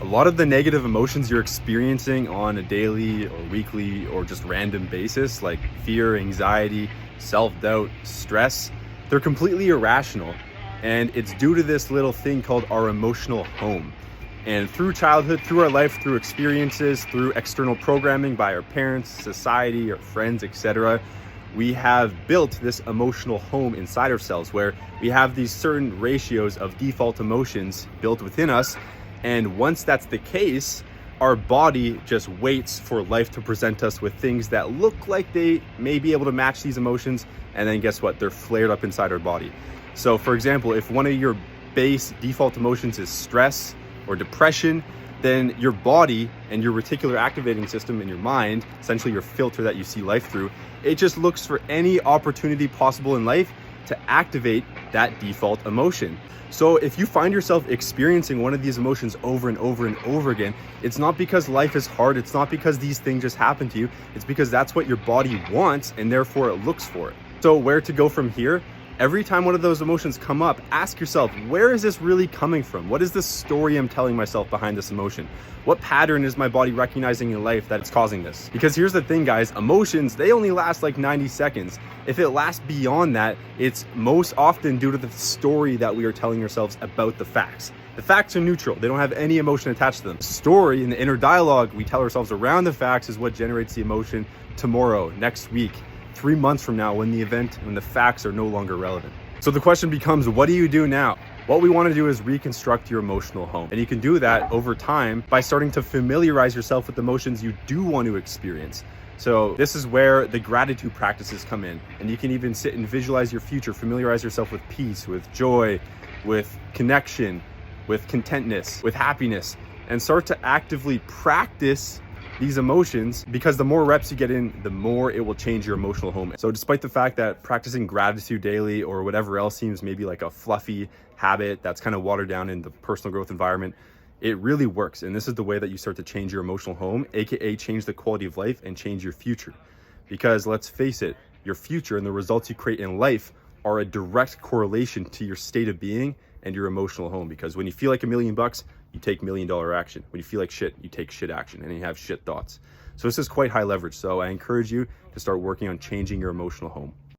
lot of the negative emotions you're experiencing on a daily or weekly or just random basis, like fear, anxiety, self-doubt, stress, they're completely irrational. And it's due to this little thing called our emotional home. And through childhood, through our life, through experiences, through external programming by our parents, society, our friends, etc., we have built this emotional home inside ourselves where we have these certain ratios of default emotions built within us. And once that's the case, our body just waits for life to present us with things that look like they may be able to match these emotions. And then guess what? They're flared up inside our body. So for example, if one of your base default emotions is stress or depression, then your body and your reticular activating system in your mind, essentially your filter that you see life through, it just looks for any opportunity possible in life to activate that default emotion. So if you find yourself experiencing one of these emotions over and over and over again, it's not because life is hard, it's not because these things just happen to you, it's because that's what your body wants and therefore it looks for it. So where to go from here? Every time one of those emotions come up, ask yourself, where is this really coming from? What is the story I'm telling myself behind this emotion? What pattern is my body recognizing in life that it's causing this? Because here's the thing, guys, emotions, they only last like 90 seconds. If it lasts beyond that, it's most often due to the story that we are telling ourselves about the facts. The facts are neutral. They don't have any emotion attached to them. Story and the inner dialogue we tell ourselves around the facts is what generates the emotion tomorrow, next week, 3 months from now, when the facts are no longer relevant. So the question becomes, what do you do now? What we want to do is reconstruct your emotional home. And you can do that over time by starting to familiarize yourself with the emotions you do want to experience. So this is where the gratitude practices come in. And you can even sit and visualize your future, familiarize yourself with peace, with joy, with connection, with contentness, with happiness, and start to actively practice these emotions, because the more reps you get in, the more it will change your emotional home. So despite the fact that practicing gratitude daily or whatever else seems maybe like a fluffy habit that's kind of watered down in the personal growth environment, it really works. And this is the way that you start to change your emotional home, aka change the quality of life and change your future. Because let's face it, your future and the results you create in life are a direct correlation to your state of being and your emotional home. Because when you feel like $1 million, you take $1 million action. When you feel like shit, you take shit action, and you have shit thoughts. So this is quite high leverage. So I encourage you to start working on changing your emotional home.